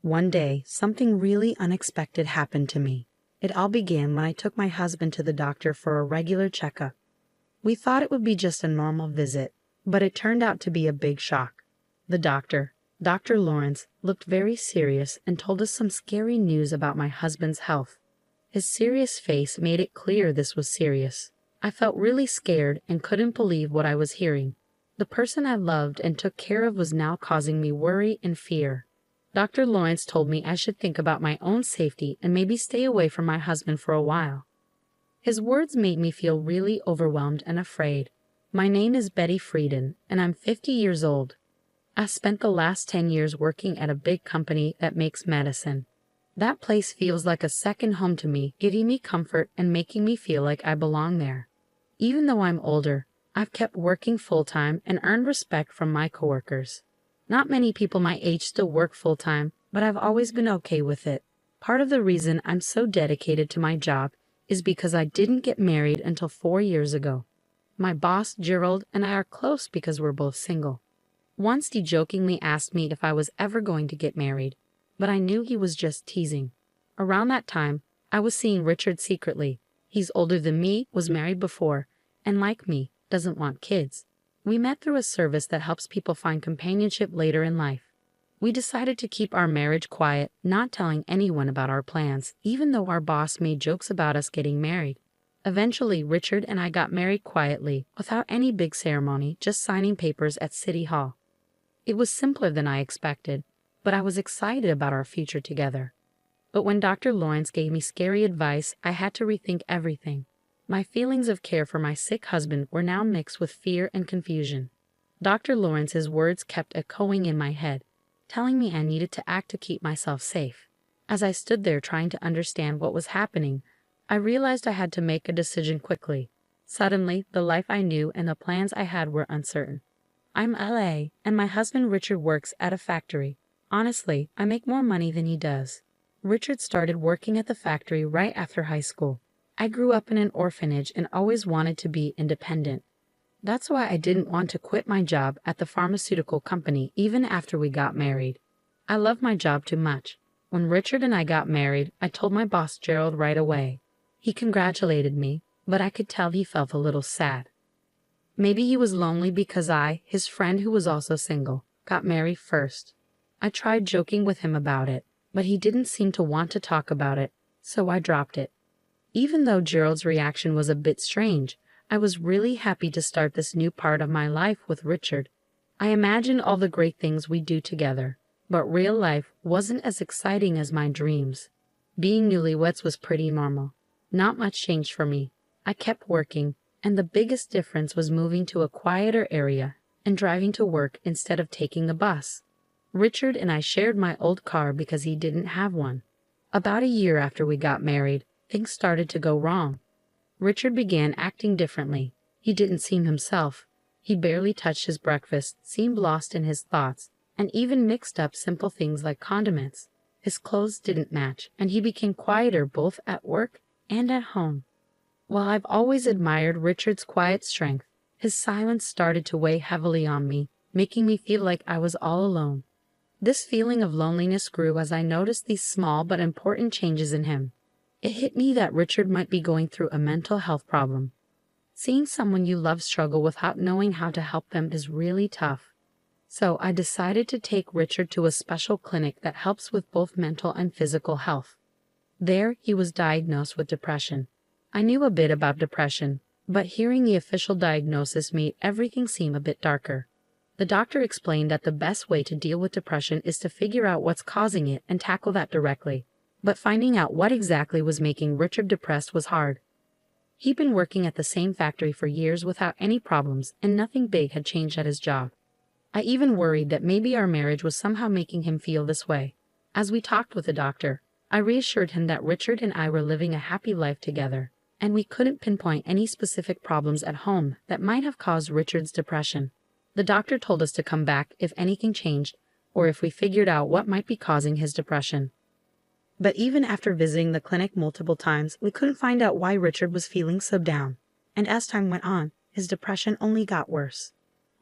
One day, something really unexpected happened to me. It all began when I took my husband to the doctor for a regular checkup. We thought it would be just a normal visit, but it turned out to be a big shock. The doctor, Dr. Lawrence, looked very serious and told us some scary news about my husband's health. His serious face made it clear this was serious. I felt really scared and couldn't believe what I was hearing. The person I loved and took care of was now causing me worry and fear. Dr. Lawrence told me I should think about my own safety and maybe stay away from my husband for a while. His words made me feel really overwhelmed and afraid. My name is Betty Friedan, and I'm 50 years old. I spent the last 10 years working at a big company that makes medicine. That place feels like a second home to me, giving me comfort and making me feel like I belong there. Even though I'm older, I've kept working full-time and earned respect from my coworkers. Not many people my age still work full-time, but I've always been okay with it. Part of the reason I'm so dedicated to my job is because I didn't get married until 4 years ago. My boss, Gerald, and I are close because we're both single. Once he jokingly asked me if I was ever going to get married, but I knew he was just teasing. Around that time, I was seeing Richard secretly. He's older than me, was married before, and like me, doesn't want kids. We met through a service that helps people find companionship later in life. We decided to keep our marriage quiet, not telling anyone about our plans, even though our boss made jokes about us getting married. Eventually, Richard and I got married quietly, without any big ceremony, just signing papers at City Hall. It was simpler than I expected, but I was excited about our future together. But when Dr. Lawrence gave me scary advice, I had to rethink everything. My feelings of care for my sick husband were now mixed with fear and confusion. Dr. Lawrence's words kept echoing in my head, telling me I needed to act to keep myself safe. As I stood there trying to understand what was happening, I realized I had to make a decision quickly. Suddenly, the life I knew and the plans I had were uncertain. I'm LA, and my husband Richard works at a factory. Honestly, I make more money than he does. Richard started working at the factory right after high school. I grew up in an orphanage and always wanted to be independent. That's why I didn't want to quit my job at the pharmaceutical company even after we got married. I love my job too much. When Richard and I got married, I told my boss Gerald right away. He congratulated me, but I could tell he felt a little sad. Maybe he was lonely because I, his friend who was also single, got married first. I tried joking with him about it, but he didn't seem to want to talk about it, so I dropped it. Even though Gerald's reaction was a bit strange, I was really happy to start this new part of my life with Richard. I imagined all the great things we'd do together, but real life wasn't as exciting as my dreams. Being newlyweds was pretty normal. Not much changed for me. I kept working, and the biggest difference was moving to a quieter area and driving to work instead of taking the bus. Richard and I shared my old car because he didn't have one. About a year after we got married, things started to go wrong. Richard began acting differently. He didn't seem himself. He barely touched his breakfast, seemed lost in his thoughts, and even mixed up simple things like condiments. His clothes didn't match, and he became quieter both at work and at home. While I've always admired Richard's quiet strength, his silence started to weigh heavily on me, making me feel like I was all alone. This feeling of loneliness grew as I noticed these small but important changes in him. It hit me that Richard might be going through a mental health problem. Seeing someone you love struggle without knowing how to help them is really tough. So I decided to take Richard to a special clinic that helps with both mental and physical health. There, he was diagnosed with depression. I knew a bit about depression, but hearing the official diagnosis made everything seem a bit darker. The doctor explained that the best way to deal with depression is to figure out what's causing it and tackle that directly. But finding out what exactly was making Richard depressed was hard. He'd been working at the same factory for years without any problems, and nothing big had changed at his job. I even worried that maybe our marriage was somehow making him feel this way. As we talked with the doctor, I reassured him that Richard and I were living a happy life together, and we couldn't pinpoint any specific problems at home that might have caused Richard's depression. The doctor told us to come back if anything changed, or if we figured out what might be causing his depression. But even after visiting the clinic multiple times, we couldn't find out why Richard was feeling so down, and as time went on, his depression only got worse.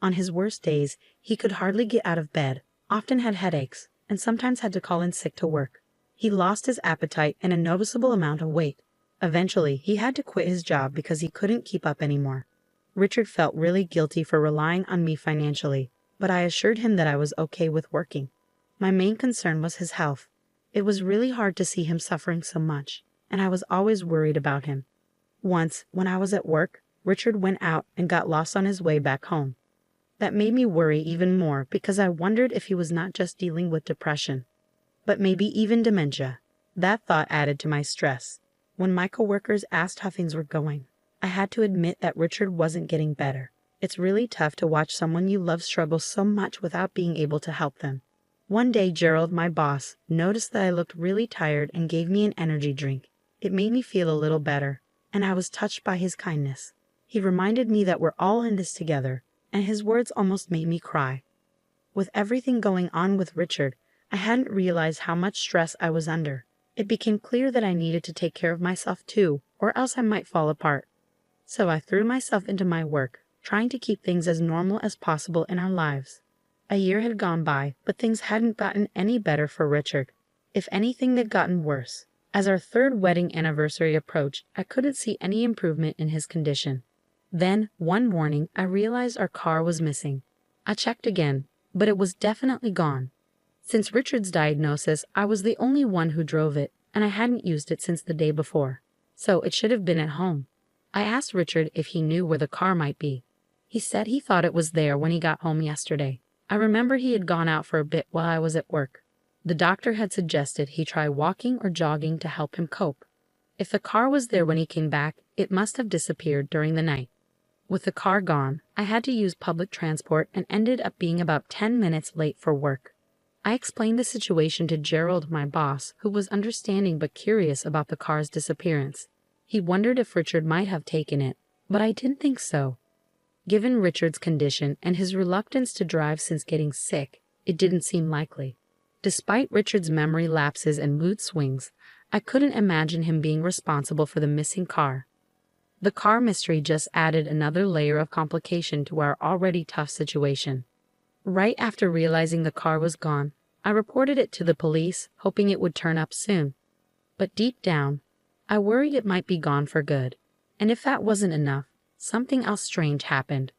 On his worst days, he could hardly get out of bed, often had headaches, and sometimes had to call in sick to work. He lost his appetite and a noticeable amount of weight. Eventually, he had to quit his job because he couldn't keep up anymore. Richard felt really guilty for relying on me financially, but I assured him that I was okay with working. My main concern was his health. It was really hard to see him suffering so much, and I was always worried about him. Once, when I was at work, Richard went out and got lost on his way back home. That made me worry even more because I wondered if he was not just dealing with depression, but maybe even dementia. That thought added to my stress. When my coworkers asked how things were going, I had to admit that Richard wasn't getting better. It's really tough to watch someone you love struggle so much without being able to help them. One day, Gerald, my boss, noticed that I looked really tired and gave me an energy drink. It made me feel a little better, and I was touched by his kindness. He reminded me that we're all in this together, and his words almost made me cry. With everything going on with Richard, I hadn't realized how much stress I was under. It became clear that I needed to take care of myself too, or else I might fall apart. So I threw myself into my work, trying to keep things as normal as possible in our lives. A year had gone by, but things hadn't gotten any better for Richard. If anything, they'd gotten worse. As our third wedding anniversary approached, I couldn't see any improvement in his condition. Then, one morning, I realized our car was missing. I checked again, but it was definitely gone. Since Richard's diagnosis, I was the only one who drove it, and I hadn't used it since the day before. So it should have been at home. I asked Richard if he knew where the car might be. He said he thought it was there when he got home yesterday. I remember he had gone out for a bit while I was at work. The doctor had suggested he try walking or jogging to help him cope. If the car was there when he came back, it must have disappeared during the night. With the car gone, I had to use public transport and ended up being about 10 minutes late for work. I explained the situation to Gerald, my boss, who was understanding but curious about the car's disappearance. He wondered if Richard might have taken it, but I didn't think so. Given Richard's condition and his reluctance to drive since getting sick, it didn't seem likely. Despite Richard's memory lapses and mood swings, I couldn't imagine him being responsible for the missing car. The car mystery just added another layer of complication to our already tough situation. Right after realizing the car was gone, I reported it to the police, hoping it would turn up soon. But deep down, I worried it might be gone for good. And if that wasn't enough, something else strange happened.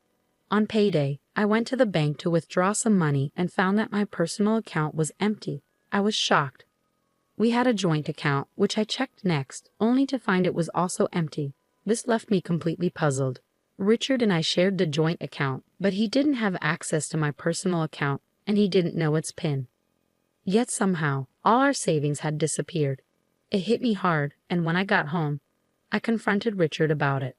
On payday, I went to the bank to withdraw some money and found that my personal account was empty. I was shocked. We had a joint account, which I checked next, only to find it was also empty. This left me completely puzzled. Richard and I shared the joint account, but he didn't have access to my personal account, and he didn't know its PIN. Yet somehow, all our savings had disappeared. It hit me hard, and when I got home, I confronted Richard about it.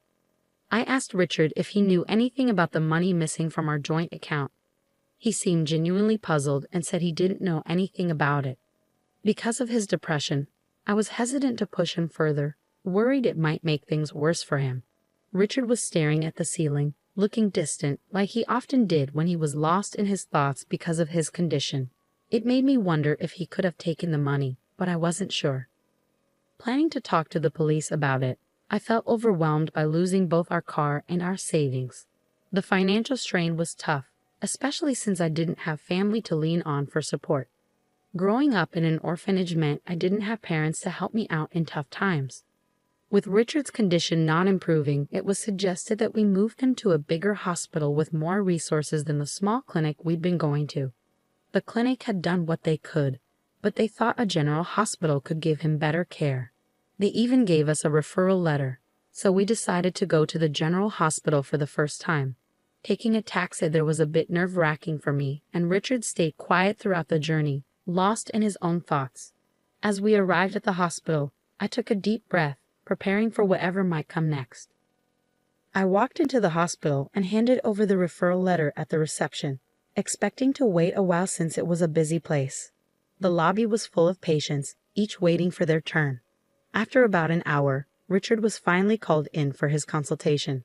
I asked Richard if he knew anything about the money missing from our joint account. He seemed genuinely puzzled and said he didn't know anything about it. Because of his depression, I was hesitant to push him further, worried it might make things worse for him. Richard was staring at the ceiling, looking distant, like he often did when he was lost in his thoughts because of his condition. It made me wonder if he could have taken the money, but I wasn't sure. Planning to talk to the police about it, I felt overwhelmed by losing both our car and our savings. The financial strain was tough, especially since I didn't have family to lean on for support. Growing up in an orphanage meant I didn't have parents to help me out in tough times. With Richard's condition not improving, it was suggested that we move him to a bigger hospital with more resources than the small clinic we'd been going to. The clinic had done what they could, but they thought a general hospital could give him better care. They even gave us a referral letter, so we decided to go to the general hospital for the first time. Taking a taxi there was a bit nerve-wracking for me, and Richard stayed quiet throughout the journey, lost in his own thoughts. As we arrived at the hospital, I took a deep breath, preparing for whatever might come next. I walked into the hospital and handed over the referral letter at the reception, expecting to wait a while since it was a busy place. The lobby was full of patients, each waiting for their turn. After about an hour, Richard was finally called in for his consultation.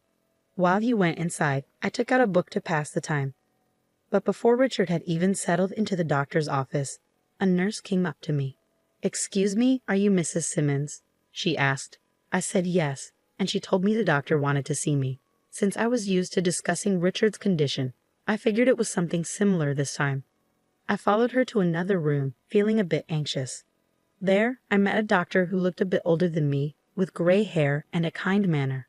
While he went inside, I took out a book to pass the time. But before Richard had even settled into the doctor's office, a nurse came up to me. "Excuse me, are you Mrs. Simmons?" she asked. I said yes, and she told me the doctor wanted to see me. Since I was used to discussing Richard's condition, I figured it was something similar this time. I followed her to another room, feeling a bit anxious. There, I met a doctor who looked a bit older than me, with gray hair and a kind manner.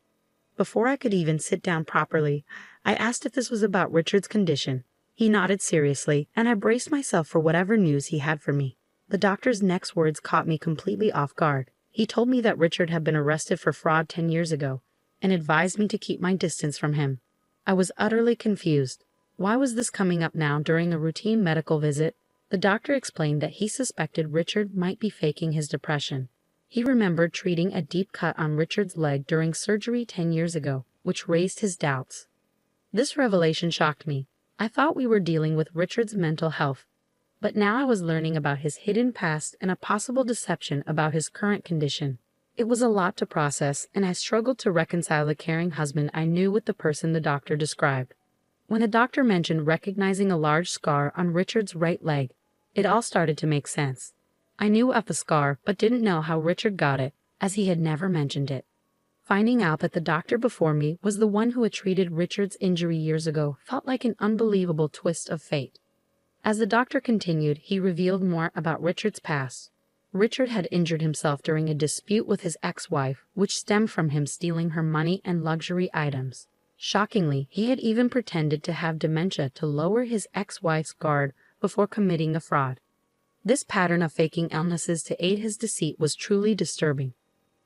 Before I could even sit down properly, I asked if this was about Richard's condition. He nodded seriously, and I braced myself for whatever news he had for me. The doctor's next words caught me completely off guard. He told me that Richard had been arrested for fraud 10 years ago, and advised me to keep my distance from him. I was utterly confused. Why was this coming up now during a routine medical visit? The doctor explained that he suspected Richard might be faking his depression. He remembered treating a deep cut on Richard's leg during surgery 10 years ago, which raised his doubts. This revelation shocked me. I thought we were dealing with Richard's mental health, but now I was learning about his hidden past and a possible deception about his current condition. It was a lot to process, and I struggled to reconcile the caring husband I knew with the person the doctor described. When the doctor mentioned recognizing a large scar on Richard's right leg, it all started to make sense. I knew of the scar, but didn't know how Richard got it, as he had never mentioned it. Finding out that the doctor before me was the one who had treated Richard's injury years ago felt like an unbelievable twist of fate. As the doctor continued, he revealed more about Richard's past. Richard had injured himself during a dispute with his ex-wife, which stemmed from him stealing her money and luxury items. Shockingly, he had even pretended to have dementia to lower his ex-wife's guard before committing the fraud. This pattern of faking illnesses to aid his deceit was truly disturbing.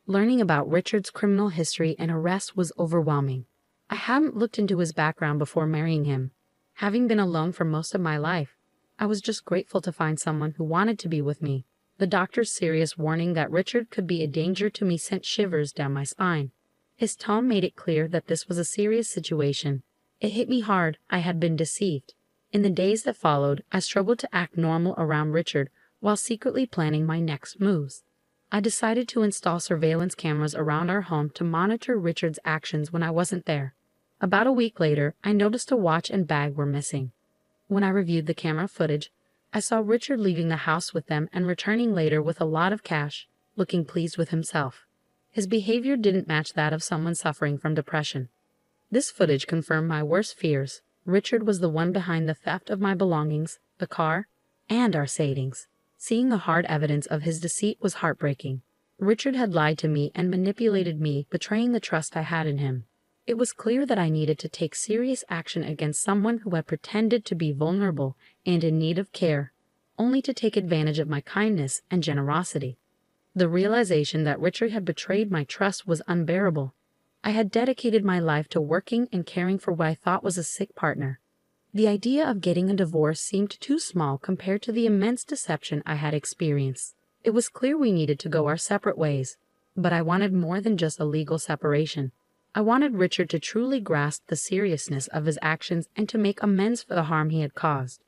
Learning about Richard's criminal history and arrest was overwhelming. I hadn't looked into his background before marrying him. Having been alone for most of my life, I was just grateful to find someone who wanted to be with me. The doctor's serious warning that Richard could be a danger to me sent shivers down my spine. His tone made it clear that this was a serious situation. It hit me hard. I had been deceived. In the days that followed, I struggled to act normal around Richard while secretly planning my next moves. I decided to install surveillance cameras around our home to monitor Richard's actions when I wasn't there. About a week later, I noticed a watch and bag were missing. When I reviewed the camera footage, I saw Richard leaving the house with them and returning later with a lot of cash, looking pleased with himself. His behavior didn't match that of someone suffering from depression. This footage confirmed my worst fears. Richard was the one behind the theft of my belongings, the car, and our savings. Seeing the hard evidence of his deceit was heartbreaking. Richard had lied to me and manipulated me, betraying the trust I had in him. It was clear that I needed to take serious action against someone who had pretended to be vulnerable and in need of care, only to take advantage of my kindness and generosity. The realization that Richard had betrayed my trust was unbearable. I had dedicated my life to working and caring for what I thought was a sick partner. The idea of getting a divorce seemed too small compared to the immense deception I had experienced. It was clear we needed to go our separate ways, but I wanted more than just a legal separation. I wanted Richard to truly grasp the seriousness of his actions and to make amends for the harm he had caused.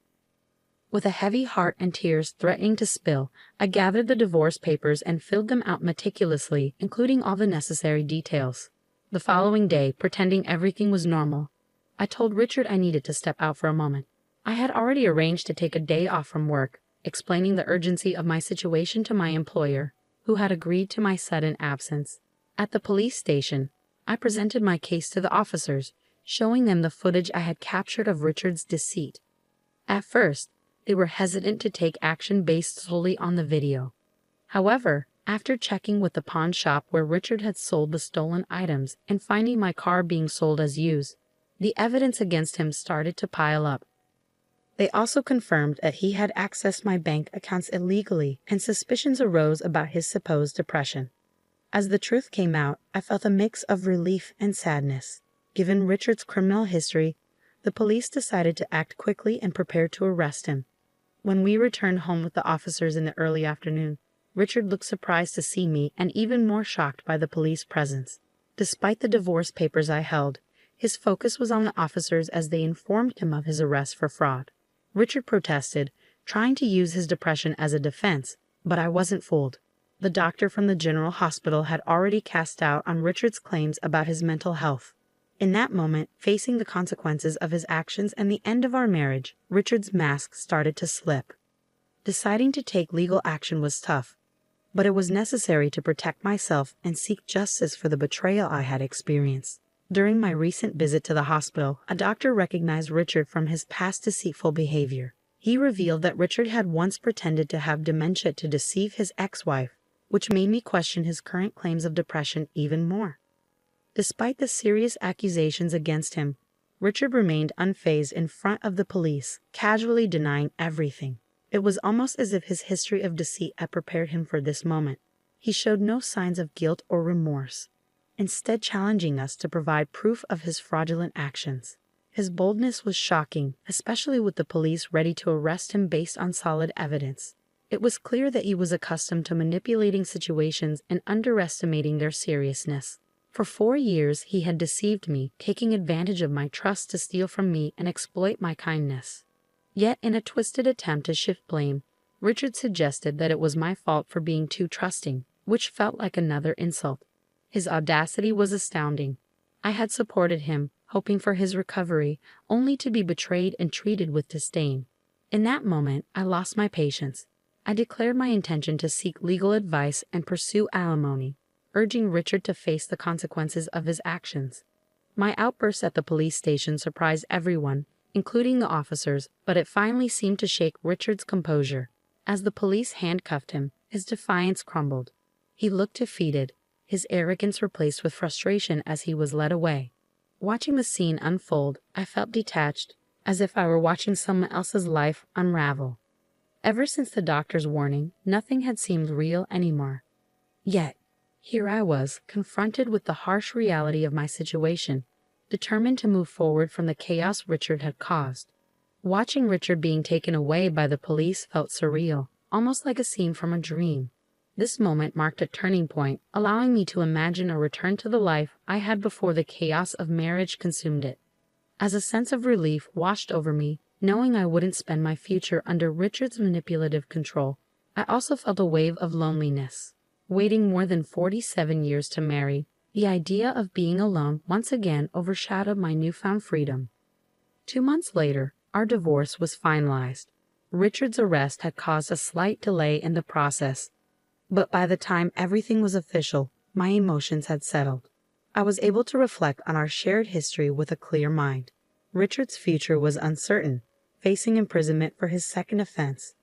With a heavy heart and tears threatening to spill, I gathered the divorce papers and filled them out meticulously, including all the necessary details. The following day, pretending everything was normal, I told Richard I needed to step out for a moment. I had already arranged to take a day off from work, explaining the urgency of my situation to my employer, who had agreed to my sudden absence. At the police station, I presented my case to the officers, showing them the footage I had captured of Richard's deceit. At first, they were hesitant to take action based solely on the video. However, after checking with the pawn shop where Richard had sold the stolen items and finding my car being sold as used, the evidence against him started to pile up. They also confirmed that he had accessed my bank accounts illegally, and suspicions arose about his supposed depression. As the truth came out, I felt a mix of relief and sadness. Given Richard's criminal history, the police decided to act quickly and prepared to arrest him. When we returned home with the officers in the early afternoon, Richard looked surprised to see me and even more shocked by the police presence. Despite the divorce papers I held, his focus was on the officers as they informed him of his arrest for fraud. Richard protested, trying to use his depression as a defense, but I wasn't fooled. The doctor from the general hospital had already cast doubt on Richard's claims about his mental health. In that moment, facing the consequences of his actions and the end of our marriage, Richard's mask started to slip. Deciding to take legal action was tough, but it was necessary to protect myself and seek justice for the betrayal I had experienced. During my recent visit to the hospital, a doctor recognized Richard from his past deceitful behavior. He revealed that Richard had once pretended to have dementia to deceive his ex-wife, which made me question his current claims of depression even more. Despite the serious accusations against him, Richard remained unfazed in front of the police, casually denying everything. It was almost as if his history of deceit had prepared him for this moment. He showed no signs of guilt or remorse, instead challenging us to provide proof of his fraudulent actions. His boldness was shocking, especially with the police ready to arrest him based on solid evidence. It was clear that he was accustomed to manipulating situations and underestimating their seriousness. For 4 years he had deceived me, taking advantage of my trust to steal from me and exploit my kindness. Yet in a twisted attempt to shift blame, Richard suggested that it was my fault for being too trusting, which felt like another insult. His audacity was astounding. I had supported him, hoping for his recovery, only to be betrayed and treated with disdain. In that moment, I lost my patience. I declared my intention to seek legal advice and pursue alimony, urging Richard to face the consequences of his actions. My outburst at the police station surprised everyone, including the officers, but it finally seemed to shake Richard's composure. As the police handcuffed him, his defiance crumbled. He looked defeated, his arrogance replaced with frustration as he was led away. Watching the scene unfold, I felt detached, as if I were watching someone else's life unravel. Ever since the doctor's warning, nothing had seemed real anymore. Yet, here I was, confronted with the harsh reality of my situation, determined to move forward from the chaos Richard had caused. Watching Richard being taken away by the police felt surreal, almost like a scene from a dream. This moment marked a turning point, allowing me to imagine a return to the life I had before the chaos of marriage consumed it. As a sense of relief washed over me, knowing I wouldn't spend my future under Richard's manipulative control, I also felt a wave of loneliness. Waiting more than 47 years to marry, the idea of being alone once again overshadowed my newfound freedom. 2 months later, our divorce was finalized. Richard's arrest had caused a slight delay in the process, but by the time everything was official, my emotions had settled. I was able to reflect on our shared history with a clear mind. Richard's future was uncertain, facing imprisonment for his second offense.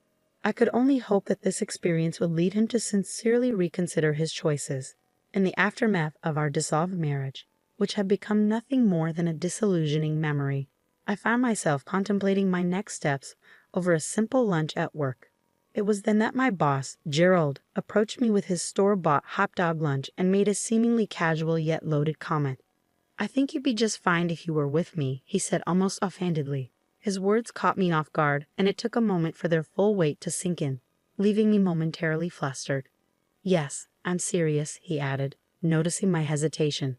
I could only hope that this experience would lead him to sincerely reconsider his choices. In the aftermath of our dissolved marriage, which had become nothing more than a disillusioning memory, I found myself contemplating my next steps over a simple lunch at work. It was then that my boss, Gerald, approached me with his store-bought hot dog lunch and made a seemingly casual yet loaded comment. "I think you'd be just fine if you were with me," he said almost offhandedly. His words caught me off guard, and it took a moment for their full weight to sink in, leaving me momentarily flustered. "Yes, I'm serious," he added, noticing my hesitation.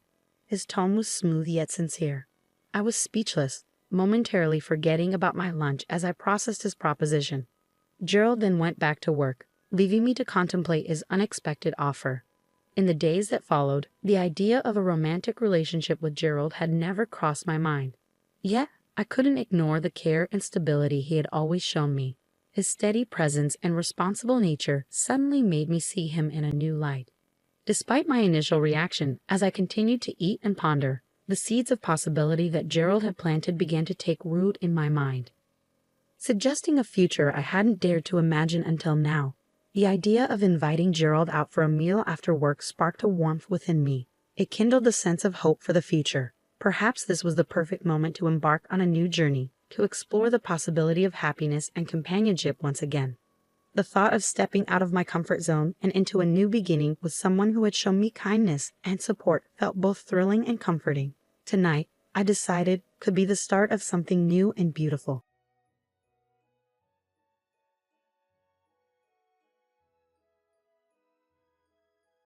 His tone was smooth yet sincere. I was speechless, momentarily forgetting about my lunch as I processed his proposition. Gerald then went back to work, leaving me to contemplate his unexpected offer. In the days that followed, the idea of a romantic relationship with Gerald had never crossed my mind. Yet, I couldn't ignore the care and stability he had always shown me. His steady presence and responsible nature suddenly made me see him in a new light. Despite my initial reaction, as I continued to eat and ponder, the seeds of possibility that Gerald had planted began to take root in my mind, suggesting a future I hadn't dared to imagine until now. The idea of inviting Gerald out for a meal after work sparked a warmth within me. It kindled a sense of hope for the future. Perhaps this was the perfect moment to embark on a new journey, to explore the possibility of happiness and companionship once again. The thought of stepping out of my comfort zone and into a new beginning with someone who had shown me kindness and support felt both thrilling and comforting. Tonight, I decided, could be the start of something new and beautiful.